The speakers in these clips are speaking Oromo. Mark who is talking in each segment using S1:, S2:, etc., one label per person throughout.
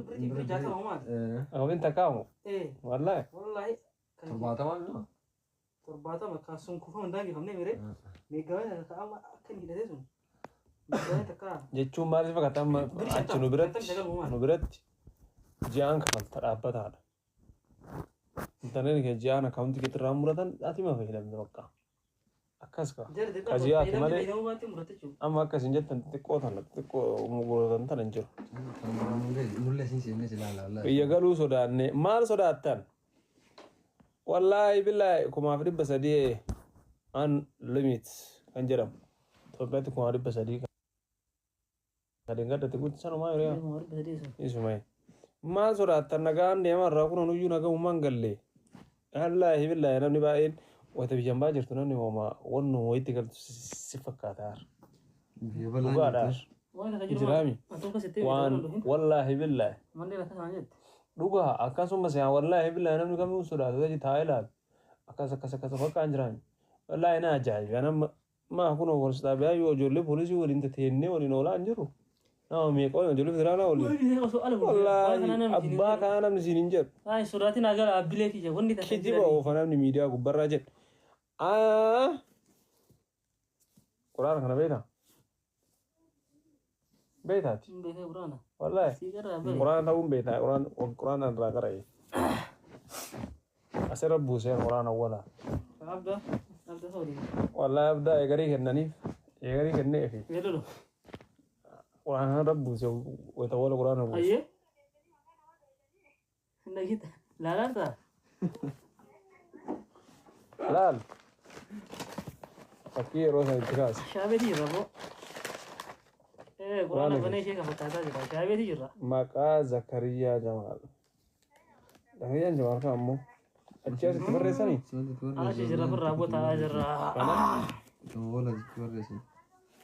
S1: بريتي جاتا ومات
S2: أو أنت كامو
S1: إيه
S2: والله
S3: ترباتا ما
S1: ترباتا ما كان سون كوفا من داقي خمني ميري ميقاوي كأما أكن كده تسون ميقاوي تكا
S2: jechuun maaliif akka amma achi nu biratti ji'aan kafalta dhaabbataadha. Intarneetii kee ji'aan akkaawuntii keetti irraa muratan ati ma fayyadamte bakka akkas ka kajiyaati malee amma akkas hin jettan xixiqqoo tana xixiqqoo muguratan tana hin jiru. Biyya galuu sodaanne maal sodaattan wallaahi billaahi 1300 an limit kan jedhamu Itoophiyaatti 1300 kadeen gaddate guutti sanumaa hiriyaa isumai maal sodaattan nagaan deemaa irraa kunan uyyuu nagamummaan gallee wallaahi billaahi namni baay'een wata biyyan baa jirtu namni hooma wannu wayitti galtu si fakkaataar dhugaadhaar jiraami waan wallaahi billaahi dhugaa akkasumas yaa wallaahi billaahi namni kamuu sodaatu taji taa'ee ilaalu akkas fakkaan jiraami wallaahi na ajaa'iba nama maa kunoo warsitaa biyaa yoo ijoollee poolisii waliin tateennee waliin oolaa hin jiru nama meeqa waliin ijoollee federaalaa waliin wallaahi abbaa kana namni siin hin jedhu
S1: sodaatiin agara abbilee kiyya wanni
S2: kijiba oofa namni miidiyaa gubbarraa jedhu quraana kana beektaa beektaati wallaahi quraana ta'uun beektaa quraana irraa qara'e asirra buusee quraana awwalaa والله أبدأ يقري كنني يقري كنني في قرآن رب ويتولى قرآن أبوه
S1: أيه نجد لا تا
S2: لا فكير روح الدراس
S1: شابه دي ربو إيه قرآن بني شيء كفتاتا جرا شابه دي جرا
S2: مكا زكريا جمال زكريا جمال كامو أجلس تبرسني
S1: أنا شجرة برابو تاجرة
S3: ولا تبرسني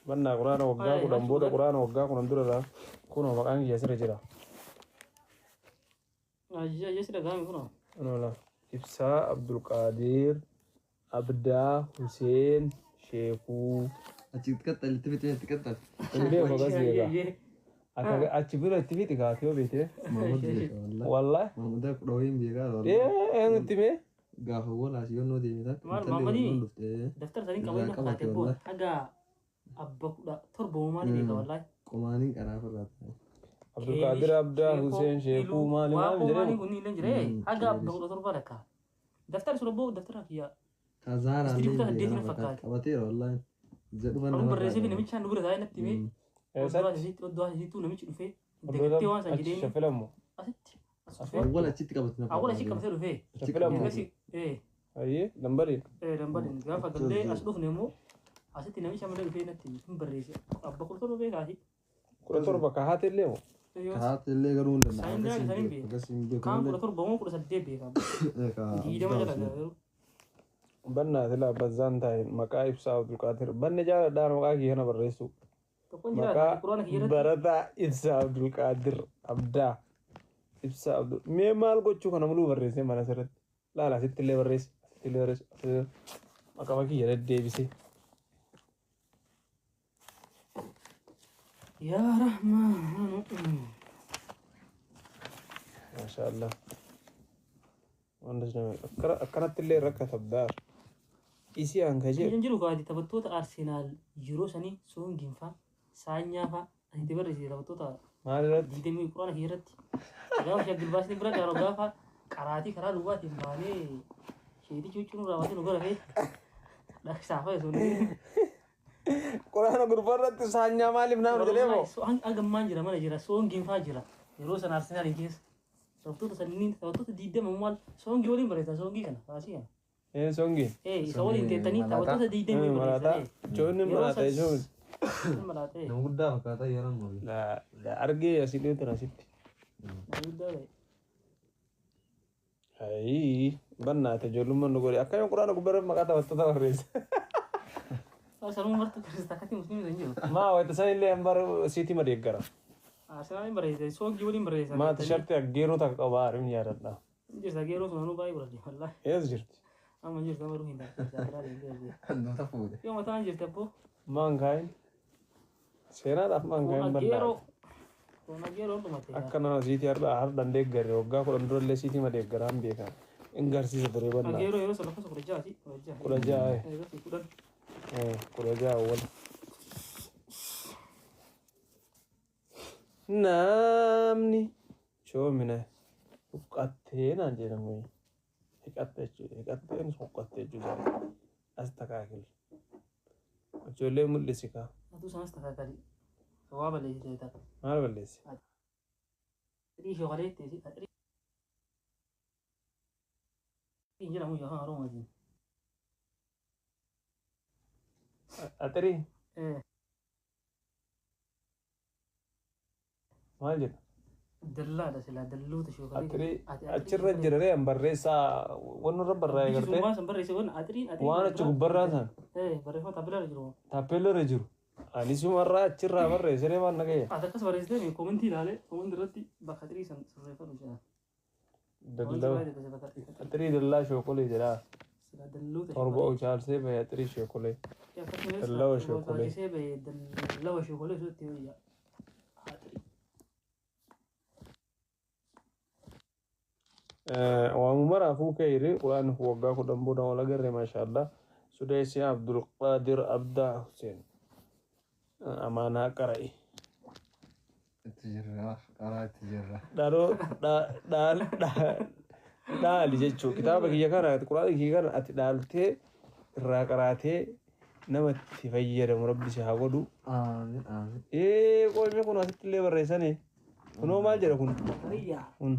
S2: بنا قرآن وقا قدام بودا قرآن وقا قدام دورا كونا مكان يسير جرا
S1: يسير كام كونا
S2: أنا لا إبسا عبد القادر عبدا حسين شيخو
S3: أجيب تكتل تبي تكتل
S2: ليه فقط ليه أتشبه التفيت كاتيو بيته والله
S3: محمود روين بيجا
S2: إيه أنا تيمه
S3: قاف هو لا شيء إنه دي ميتا
S1: مامدي دفتر ثاني كمان كاتبو حاجة أبوك لا تربو مالي بيجا والله
S3: كمانين كنا فرات
S2: عبد القادر عبدا حسين شيخو مالي
S1: مالي كوني لنجري حاجة أبوك لا تربو لك دفتر سربو دفتر كيا
S3: كزار
S1: عليه
S3: أبتير والله
S1: زادوا أنا بريسي بنمشي عن نقول هاي نبتمي ودوها جيت ونمشي في دكتي وان سجدين
S2: شفلمو
S3: أول شيء تكبتنا
S1: أول شيء كبتنا في
S2: شفلمو
S1: إيه
S2: أيه لمبرين
S1: لمبرين قال فقال لي أشوف نمو أسيت نمشي عمل في نبتمي بريسي أبغى كل طرف بيك هاي
S2: كل طرف كهات اللي هو
S3: كهات اللي قرون لنا
S1: كان كل طرف بمو كل سدي بيك جيدا ما جرى
S2: بنا تلا بزان تاين مكايب سعود القادر بنا جال دار مكاي هنا بريسو maka barata ibsa Abdul Qadir abda ibsa Abdul me mal gochu kana mulu barrese mana sarat la la sittile barrese maka maki yara debise
S1: ya rahman
S2: ما شاء الله وندش أكنت اللي ركث بدار إيشي أنكجي
S1: ينجلو قاعد تبتوت أرسنال يورو سني سون جيمفا سانيا فا أنت بريسي تبتوت
S2: ما رد
S1: ديمي قرآن هيرت جاوا شغل باس نبرة جارو جافا كراتي كرا لوا تيماني شيء تيجي شنو راوتي نقول هاي لا سافا سوني
S2: قرآن غرفة تسانيا مالي بنا برجليه
S1: سو أنغ مانجرا ما نجرا سون جيمفا جرا يورو سن أرسنال إنكيس تبتوت سنين تبتوت ديدة ممال سون جولين بريتا سون جي كنا فاسيا
S2: إيه سونجي
S1: سوالي تاني تبتوت ديدة مي بريتا
S2: جون ملاته جون
S1: ملاته
S3: نقول فكاتا يرام مولي
S2: لا أرجع أسيلي تراسيت هاي بنا تجولم من نقولي أكيد القرآن كبر ما كاتب تطلع رئيس
S1: سلام مرت كريستاكتي مسلمين زنجيرو
S2: ما هو تسأل لي أمبر سيتي ما ديكرا
S1: أرسنال بريزة سوق جولين بريزة
S2: ما تشرت أجيرو تك أبار من ياردنا
S1: جيرت أجيرو سنانو باي برادي والله
S2: يس جرت
S1: أما جيرت أمرو هندا
S3: نو تفوده
S1: يوم تان جيرت أبو
S2: مانغاين سيرا ده مانغاين
S1: أجيرو Kona gero ndo mate.
S2: akkana siiti har dandeeggare waggaa kudhan durallee siiti madeeggaraan beekan in garsiisa ture bal'aa
S1: Gero yoo sana kasa kudha jaati.
S2: kudha ja'a
S1: Kudan.
S2: kudha ja'a wal namni shoomina huqqattee naan jedhamu hiqatte jechuudha hiqatteen huqqatte jechuudha as takaakil ijoollee mul'isi kaa
S1: Atu sanas takakali. Sawaba le jeta.
S2: maal balleessi
S1: Tri shogalete si atri. Injira mu jaha aro mazin.
S2: Atiri maal jedha
S1: Dalla da sila dallu ta shogalete.
S2: atiri achirra jirare an barreessaa wanurra barraa'e gartee
S1: Waan san barreesse waan atri
S2: waan achi gubbarraa san
S1: barreeffama tabbila jiru.
S2: taappeellarra jiru ani sumarraa achirraa barreessiree waan nagayya
S1: Atakas barreessite komentii ilaale komentii irratti bakka atri san sirreeffatu jira.
S2: dallaa atirii dallaa shookolee jedhaa
S1: Sila dallu ta
S2: torba uchaalsee bahe atirii shookolee Dallawa shokolee.
S1: Dallawa shokolee sotti hoyya.
S2: waamumaraafuu kayri quraan waggaa kudhan booda wal agarre maashaallah sudeessi abdulqaadir abdaa huseen amaanaa qara'i dhadhoo dhaali jechuu kitaaba kiyya kana quraan kiyya kana ati dhaaltee irraa qaraatee namatti fayyadamu rabbi si haa godhu qoolmi kun asitti illee barreessanii kunoo maal jedha kun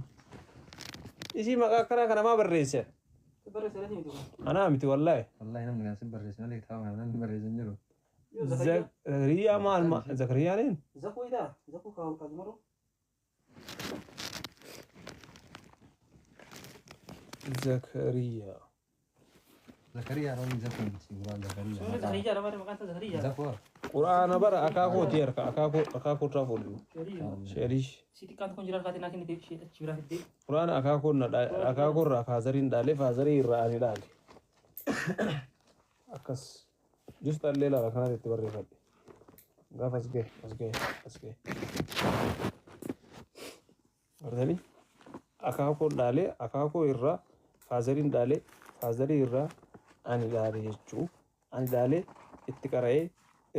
S2: isii maqaa akkanaa kana maa barreesse anaa miti wallaahi
S3: namni kan sin barreesse malee kitaaba kana namni barreessan jiru.
S2: zakariyaa maal zakariyaaniin
S1: Zaku ida, zaku kazumaro.
S2: zakariyaa
S3: Zakariyaa roon zakuu miti guraan
S1: Sura
S3: Zakariyaa.
S1: Zakariya nama makanta Zakariya.
S3: Zakuu
S2: quraana bara akaakootii harka akaakoo irraa fuudhu sheerish
S1: Siti kan kun jiran katina kini ti chibra hidde.
S2: quraana akaakoo irraa faazariin dhaale faazarii irraa ani dhaale akkas just dhallee laala kanatti itti barreeffadhe gaaf as gahe artanii akaakoon dhaale akaakoo irraa faazariin dhaale faazarii irraa ani dhaale jechuu ani dhaale itti qara'ee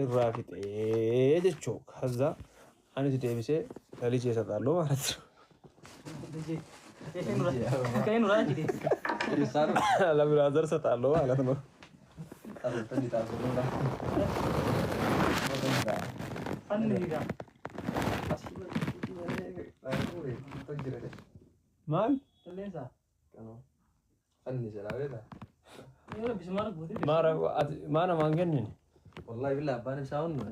S2: irraa fixee jechuu kaza ani deebisee lalii keessa xaalloo maalatti
S1: Kayak nurah jadi.
S2: la biraazar sa xaalloo maalatti no
S1: Pan juga.
S2: maal
S1: Terlesa.
S3: Fanni
S1: Ini udah bisa marah buat itu.
S2: maana maan kennin
S3: wallahi billah abbaan ibsaa hundu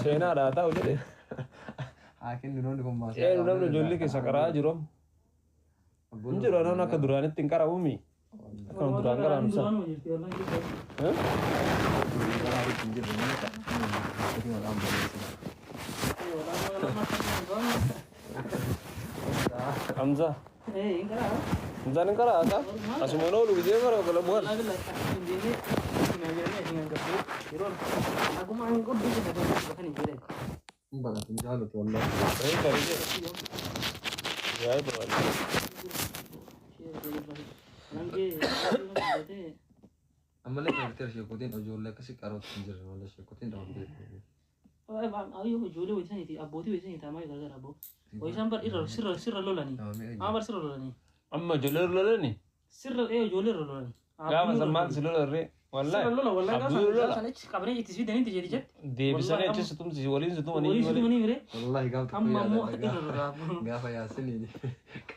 S2: seenaadhaa ta'u jedhe
S3: haa kennu noonni kun maas
S2: namni ijoollee keessa qaraa jiru hin jiru namni akka duraanitti hin qara'uumi akkuma duraan qaraamsa
S1: Duraan mau jadi orang gitu.
S2: hamza
S1: Enggak lah.
S2: hamzaan hin qaraa akka asuma noolu gidee mara kala bu'an
S1: Lagi lah. Ini sebenarnya dengan kebu. Kira aku mau angkut di sini bahkan ini deh.
S3: baqatin jaalatu wallahi
S2: yaay bawalle
S1: Nanti
S3: ammallee garteer sheekotiin ijoollee akkasii qarootti hin jirre malee sheekotiin dhaabbatee
S1: ayo jole wisan itu aboti wisan itu amai gara abo wisan bar irra sirra lolani amar sirra lolani
S2: amma ijoollee lolani
S1: sirra jole lolani
S2: gaafa salmaan si lolarre
S1: sirra lola wallahi
S2: Abdul lola.
S1: sana kabare itu sih dan itu jadi jet
S2: deebisanii achi situmsi waliin situmanii
S1: wali situ mani mere
S3: wallahi gaafta
S1: amma mu irra lola
S3: gaafa yaasiniin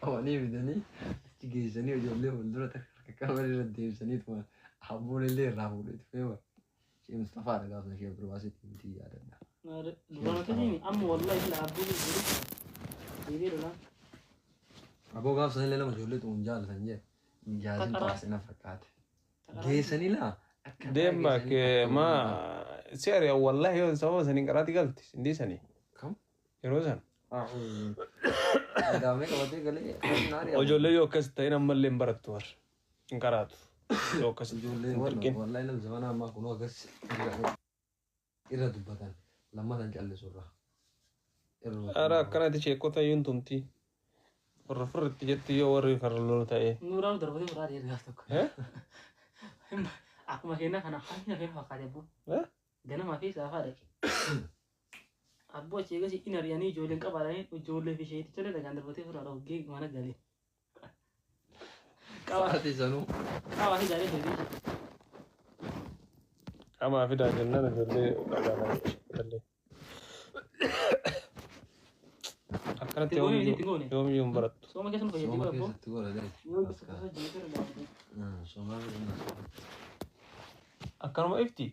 S3: qabanii fidanii achi geessanii ijoollee fuuldura takka qaban irra deebisanii tuma abboon illee irraa fuudhetu feema shee Mustafaadha gaafa ishee birbaasitti miti yaadadha.
S1: lola tadi amma wallahi la abu jadi lola
S3: Aboo gaaf san illee lama ijoollee tuun jaalatan jee jaasin taasina fakkaate. Geessanii laa
S2: deemba ke ma seeri wallahi yoo sababa saniin qaraati galti sindii sanii
S3: kam
S2: yeroo san
S3: daamee qabatee galee naari
S2: ijoollee yoo akkas ta'in ammallee hin barattu war hin qaraatu yoo akkas
S3: ijoollee wallahi nam zamana ammaa kunoo akkas irra dubbatan lammatan callisurra
S2: Ara akkanatti sheekota iyyuu tumti. Warra firritti jetti yoo warri karloolu ta'e.
S1: Nuuraan darbatee biraa deebi'aaf tokko. Akkuma kennaa kana hafina fee fakkaate abbo. Ganamaa fi saafaa dhaqe. Abbo achi eegas hin ari'anii ijoolleen qabaadhanii ijoollee fi isheetti tolee dhagaan darbatee biraa hoggee mana galee.
S3: Qabaate sanuu.
S1: Qabaa fi jaalee deebi'e.
S2: Qamaa fidaa jennaan ijoollee dhagaadhaan galee. Akkanatti yoomiyyuu hin barattu.
S1: Sooma keessumaa fayyadee
S3: Sooma
S1: abbo.
S3: keessatti godhadee.
S1: Yoo gosa gosa jeeqee dhagaa.
S3: Sooma keessatti.
S2: Akkanuma ifti.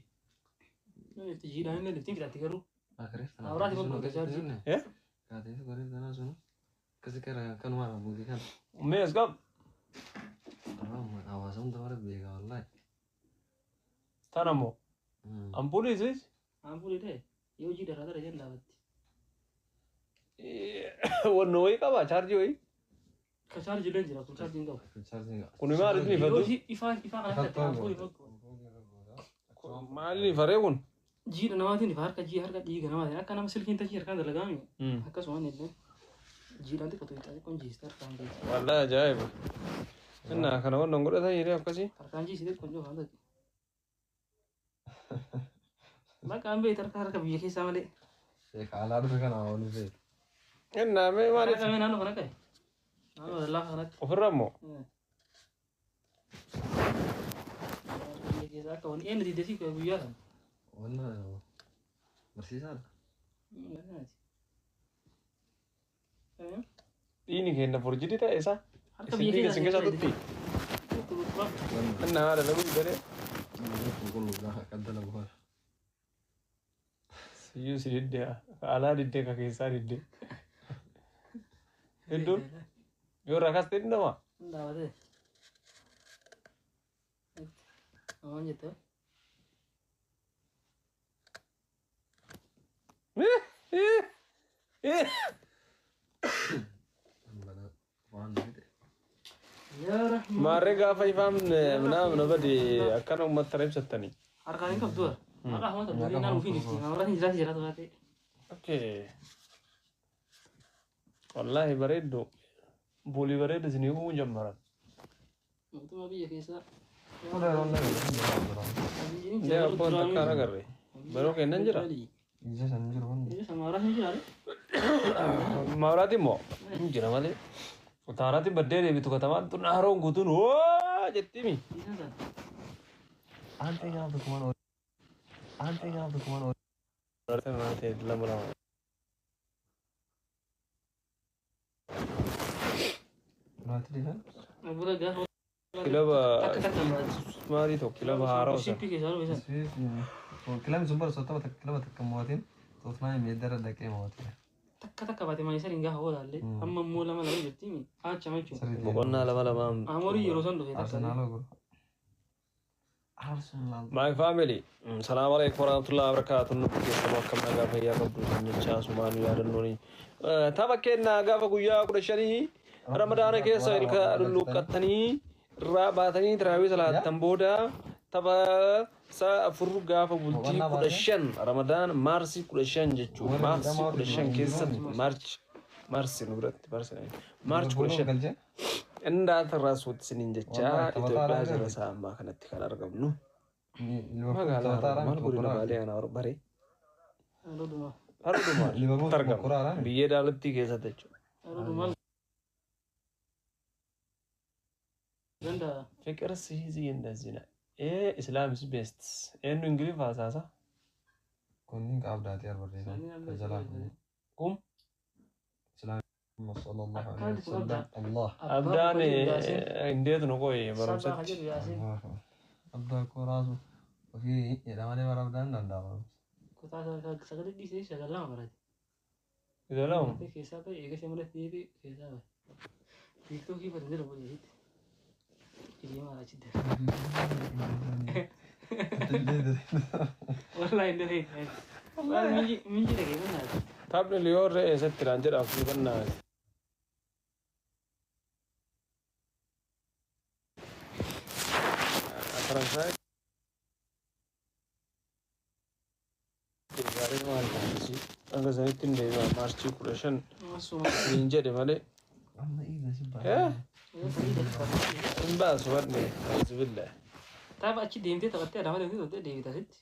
S1: Itti jiidhaan illee liftiin fidatti garuu.
S3: Akareef tanaa.
S1: Awuraati kun bakka isaa jiru.
S3: Kaateef godhee tanaa sunu. Akkasii kara kanuma rabuuti kan.
S2: Mees qab.
S3: Hawaasa hunda bara beekaa wallaahi.
S2: Tanammoo. Ampuuliisis.
S1: Ampuulii ta'e yoo hojii darraa dara jan dhaabatti.
S2: Wanno wayii qabaa chaarjii wayii.
S1: Ka chaarjii illee jira kun chaarjii hin qabu.
S2: Kun maal isin ifatu?
S1: Ifaa kanatti ampuulii fakkaatu.
S2: Maaliin ifaree kun?
S1: Jiidha namaatiin ifa harka dhiiga namaatiin akka nama silkiin tachii harkaan dalagaami. Akkasuma illee jiidhaan xiqqatu ixaa xiqqoon jiiste harkaan jiiste.
S2: Walaa ajaa'iba. Innaa kana wannan godhatan yeroo akkasii.
S1: Harkaan jiiste xiqqoon jiru waan ta'e. Bakka an beektu harka biyya keessaa malee.
S3: Alaa dhufe kana oolu beeku.
S2: Innaa mee maaliif?
S1: Harka naannoo kana qabe. Naannoo lallaafa kanatti.
S2: Ofirra immoo?
S1: Biyya keessaa akka wani eenyu diddesii guyyaa kana.
S3: Wannan barsiisaadha.
S2: Dhiini kenna furjiti ta'e isaa?
S1: Harka biyya
S2: Isin keessa tutti? Innaa haadha lagu garee?
S3: Qulqulluudha akka dalagu fara.
S2: Siyyuu si diddee alaa diddee ka keessaa diddee. Hedduun yoo irraa kaas ta'e dhindhamaa?
S1: Dhaabatee. Waan jettee?
S2: Maarree gaafa ifaan mana bade akkana uummata reebsattanii.
S1: Harkaan hin qabdu. Maqaa hamata bu'uurri naan ofiin ibsi. Namarratti hin jiraatu jiraatu baatee.
S2: Okay. Wallaahi bareeddu. Boolii bareeddu isin uumuu jammaran.
S1: Mootummaa biyya keessaa.
S2: Ndee abboon takkaan agarre. Baroo kennan jira.
S3: Ija san jiru waan.
S1: Ija samaaraas hin jiraale.
S2: Maawraati immoo hin jira malee. Utaaraatti baddee deebitu katamaan tun haroon guutuun hoo jettimi.
S1: Isaan sana.
S3: Aantee gaafatu kumaan oolu. Aantee gaafatu kumaan oolu.
S2: Barreeffama naa ta'e lama lama.
S3: Naati deeman.
S1: Bura gaafa.
S2: Kilaba
S1: Takka takkaan baatu.
S2: maalii tokko kilaba haaraa osa.
S1: Shippii keessaa dhufe sana.
S3: Kilami sun bara sottama kilaba takka mootiin toofnaa meeddara dhaqee mootii.
S1: Takka baate maayisariin gaafa oolaallee amma immoo lama jirti mi haachama jechuudha.
S2: Boqonnaa lama lamaan.
S1: Amorii yeroo san dhufe takka.
S3: Arsenaaloo guru. Arsenaal.
S2: My family. Salaam alaikum warahmatullahi wabarakatuh. Nuti keessumaa akkam nagaa fayyaa qabdu jechaa sumaan yaadannooni. Tapha kennaa gaafa guyyaa 15 Ramadaana keessa ilka lulluqqattanii irraa baatanii tiraawii salaattan booda tapha sa'a afur gaafa bultii 15 Ramadaan Maarsi 15 jechuudha. Maarsi 15 keessatti Maarsi nu biratti Maarsi 15 indaata irraa suutti siniin jechaa Itoophiyaa jira isaa ammaa kanatti kan argamnu. Magaalaa maal godina baalee ana baree. Haruduma argama biyyee daalattii keessatti jechuudha. ፍቅር ሲይዝ እንደዚህ ነው። ኢስላምስ ቤስት ኤንዱ እንግሊዝ ፋሳሳ
S3: Kunniin qabdaatee arbarreessa. Jalaan.
S2: ቁም
S3: Sallallahu alaihi wasallam. Allah.
S2: አብዳን እንዴት ነው ቆይ በረምሰት
S3: Abdaa koo raasu ofii jedhamanii bara abdaan danda'ama.
S2: ይዘለው ታብን ሊዮር ሰትራን ጀዳፍ ይበና ፈረንሳይ ዛሬ ማለት ነው Anga sanitti hin deebi'aa maarchii 15
S1: Asuma.
S2: hin jedhe malee.
S3: amma iibna si
S2: Eh?
S3: baay'ee.
S2: Hin baasu wanni auzubillah.
S1: Tapha achi deemtee taphattee Adaamaa deemtee taphattee deebita asitti.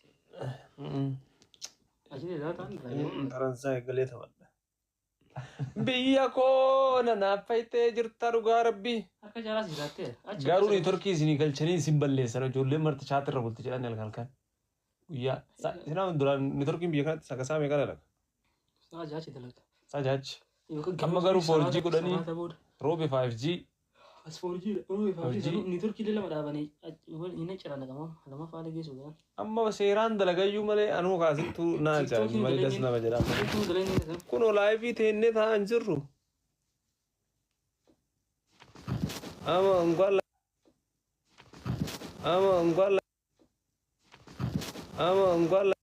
S1: Achi deebi'aa ta'an
S2: Faransaay galee taphadha. Biyya koo nanaaf fayitee jirta dhugaa rabbii.
S1: harka jaalaa siisattee.
S2: Garuu ni Turkii isinii galchanii isin balleessan ijoolleen marti shaatirra bulti jedhan halkan. Guyyaa isinaan duraan ni Turkiin biyya kanatti sakasaa meeqa dalaga?
S1: Saa jaachi dalaga.
S2: Saa jaachi. Amma garuu 4G godhanii roobe 5G.
S1: As 4G ni Turkii lama dhaabanii inni ciran dhaqamoo lama faana geessu gaan.
S2: Amma seeraan dalagayyuu malee anuu kaasittuu naa ajaa'ibu malee das nama jedhama. Kun olaayifii teennee taa'an jirru. Ama እንኳን